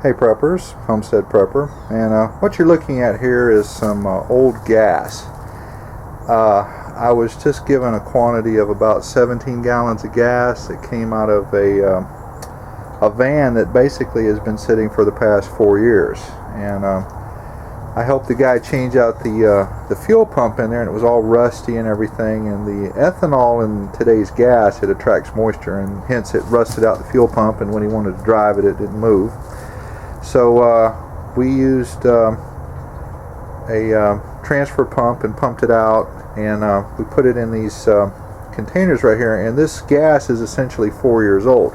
Hey preppers, Homestead Prepper, and what you're looking at here is some old gas. I was just given a quantity of about 17 gallons of gas that came out of a van that basically has been sitting for the past 4 years, and I helped the guy change out the fuel pump in there, and it was all rusty and everything, and the ethanol in today's gas, it attracts moisture, and hence it rusted out the fuel pump, and when he wanted to drive it, it didn't move. So we used a transfer pump and pumped it out, and we put it in these containers right here, and this gas is essentially 4 years old.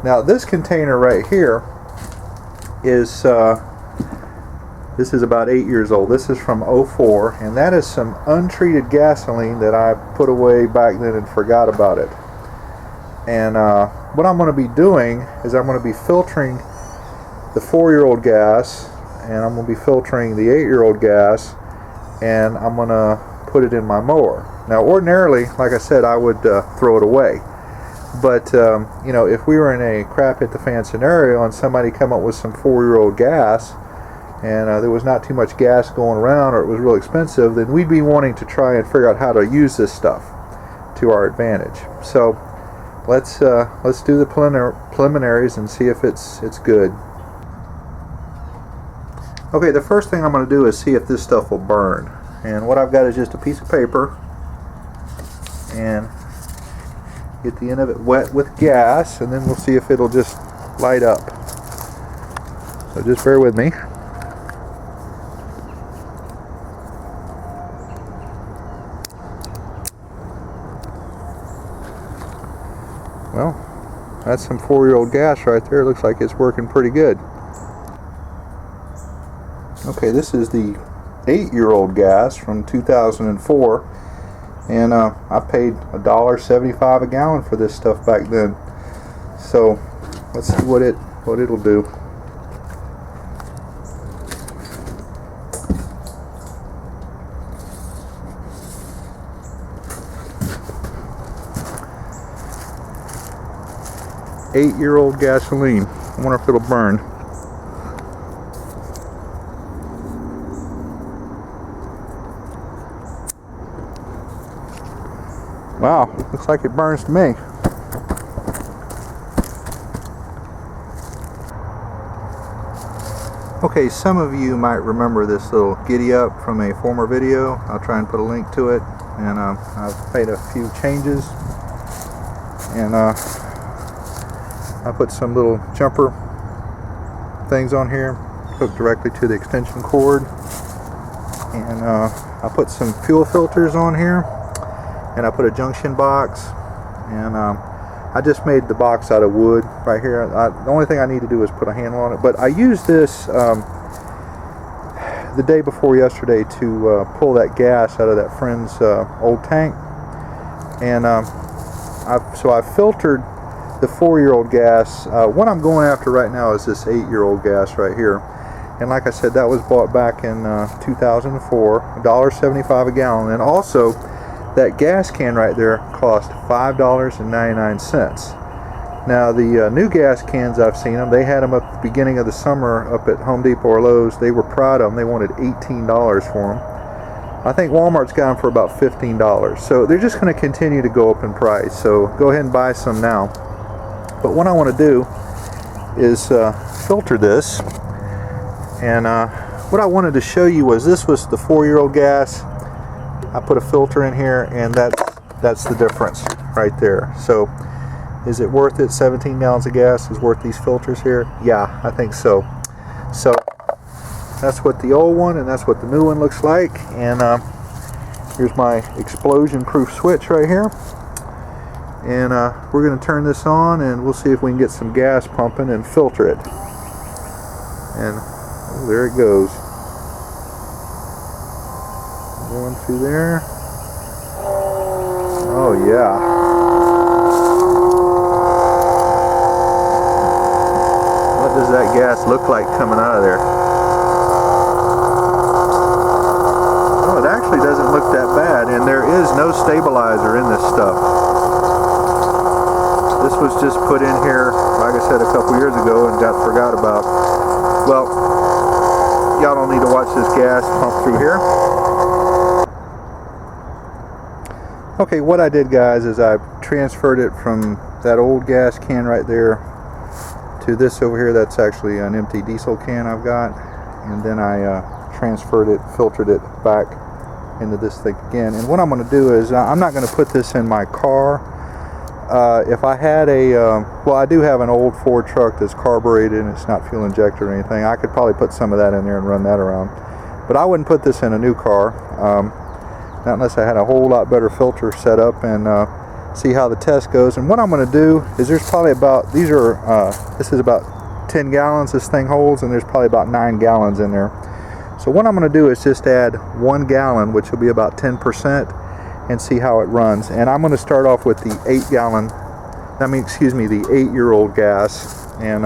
Now this container right here is this is about 8 years old. This is from '04, and that is some untreated gasoline that I put away back then and forgot about it. And what I'm going to be doing is I'm going to be filtering the 4-year-old gas, and I'm going to be filtering the 8-year-old gas, and I'm going to put it in my mower. Now ordinarily, like I said, I would throw it away, but you know, if we were in a crap hit the fan scenario and somebody come up with some 4-year-old gas and there was not too much gas going around, or it was real expensive, then we'd be wanting to try and figure out how to use this stuff to our advantage. So let's do the preliminaries and see if it's good. Okay, the first thing I'm going to do is see if this stuff will burn. And what I've got is just a piece of paper, and get the end of it wet with gas, and then we'll see if it'll just light up. So just bear with me. Well, that's some 4-year-old gas right there. It looks like it's working pretty good. Okay, this is the 8-year-old gas from 2004, and I paid $1.75 a gallon for this stuff back then. So let's see what it'll do. Eight-year-old gasoline. I wonder if it'll burn. Wow, looks like it burns to me. Okay, some of you might remember this little giddy up from a former video. I'll try and put a link to it, and I've made a few changes, and I put some little jumper things on here hooked directly to the extension cord, and I put some fuel filters on here, and I put a junction box, and I just made the box out of wood right here. The only thing I need to do is put a handle on it, but I used this the day before yesterday to pull that gas out of that friend's old tank, and so I filtered the 4-year-old gas. What I'm going after right now is this 8-year-old gas right here, and like I said, that was bought back in 2004, $1.75 a gallon, and also that gas can right there cost $5.99. Now the new gas cans, I've seen them, they had them at the beginning of the summer up at Home Depot or Lowe's. They were proud of them. They wanted $18 for them. I think Walmart's got them for about $15. So they're just going to continue to go up in price. So go ahead and buy some now. But what I want to do is filter this. And what I wanted to show you was this was the 4-year-old gas. I put a filter in here, and that's the difference right there. So is it worth it? 17 gallons of gas is worth these filters here? Yeah, I think so. So that's what the old one and that's what the new one looks like. And here's my explosion proof switch right here, and we're going to turn this on, and we'll see if we can get some gas pumping and filter it. And oh, there it goes. Going through there. Oh yeah. What does that gas look like coming out of there? Oh, it actually doesn't look that bad, and there is no stabilizer in this stuff. This was just put in here, like I said, a couple years ago and got forgot about. Well, y'all don't need to watch this gas pump through here. Okay, what I did, guys, is I transferred it from that old gas can right there to this over here. That's actually an empty diesel can I've got, and then I transferred it, filtered it back into this thing again. And what I'm going to do is I'm not going to put this in my car. If I had a well, I do have an old Ford truck that's carbureted and it's not fuel injected or anything. I could probably put some of that in there and run that around, but I wouldn't put this in a new car, not unless I had a whole lot better filter set up and see how the test goes. And what I'm going to do is there's probably about, these are this is about 10 gallons this thing holds, and there's probably about 9 gallons in there. So what I'm going to do is just add 1 gallon, which will be about 10%, and see how it runs. And I'm going to start off with the 8-year-old gas, and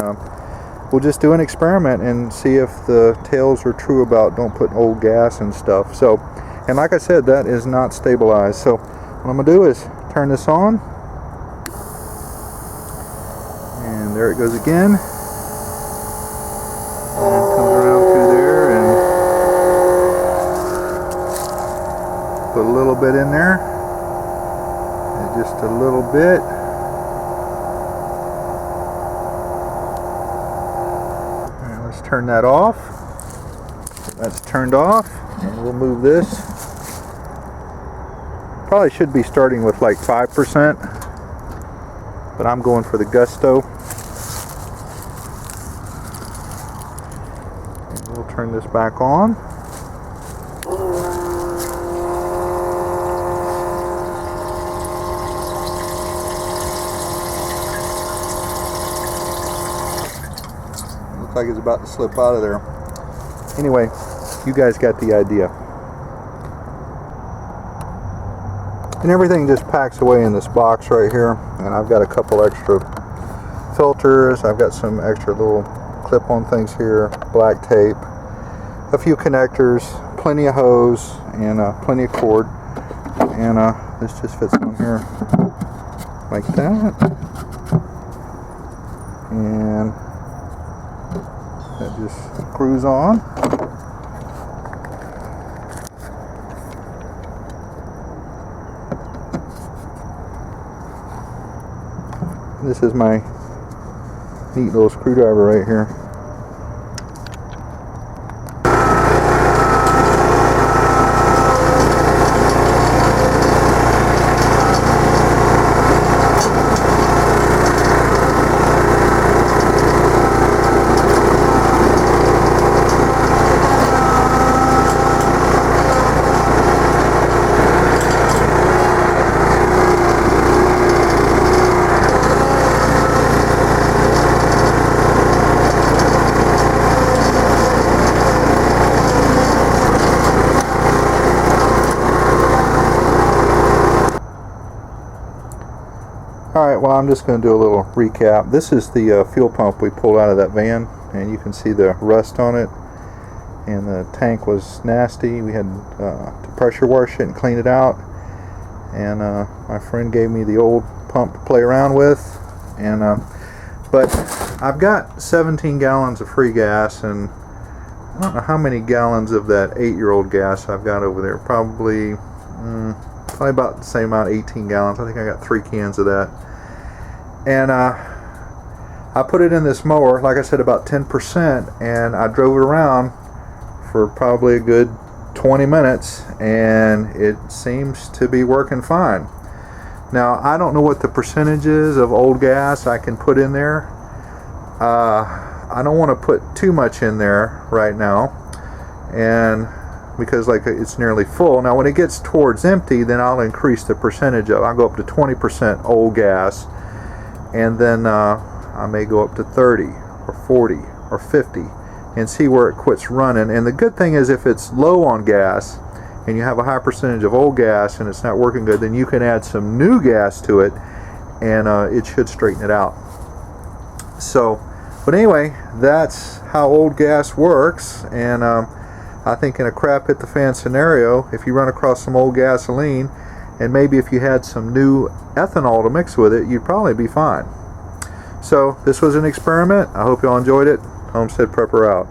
we'll just do an experiment and see if the tales are true about don't put old gas and stuff. So, and like I said, that is not stabilized. So what I'm going to do is turn this on, and there it goes again. And comes around through there and put a little bit in there, and just a little bit. Alright, let's turn that off. That's turned off, and we'll move this. Probably should be starting with like 5%, but I'm going for the gusto. And we'll turn this back on. Looks like it's about to slip out of there. Anyway, you guys got the idea. And everything just packs away in this box right here. And I've got a couple extra filters. I've got some extra little clip-on things here, black tape, a few connectors, plenty of hose, and plenty of cord. And this just fits on here like that. And that just screws on. This is my neat little screwdriver right here. Alright, well, I'm just going to do a little recap. This is the fuel pump we pulled out of that van, and you can see the rust on it, and the tank was nasty. We had to pressure wash it and clean it out, and my friend gave me the old pump to play around with, and but I've got 17 gallons of free gas, and I don't know how many gallons of that 8-year-old gas I've got over there. Probably about the same amount, 18 gallons. I think I got 3 cans of that. And I put it in this mower, like I said, about 10%, and I drove it around for probably a good 20 minutes, and it seems to be working fine. Now, I don't know what the percentage is of old gas I can put in there. I don't want to put too much in there right now, and because like it's nearly full. Now when it gets towards empty, then I'll increase the percentage of, I'll go up to 20% old gas, and then I may go up to 30 or 40 or 50 and see where it quits running. And the good thing is, if it's low on gas and you have a high percentage of old gas and it's not working good, then you can add some new gas to it, and it should straighten it out. So, but anyway, that's how old gas works. And I think in a crap hit the fan scenario, if you run across some old gasoline, and maybe if you had some new ethanol to mix with it, you'd probably be fine. So this was an experiment. I hope y'all enjoyed it. Homestead Prepper out.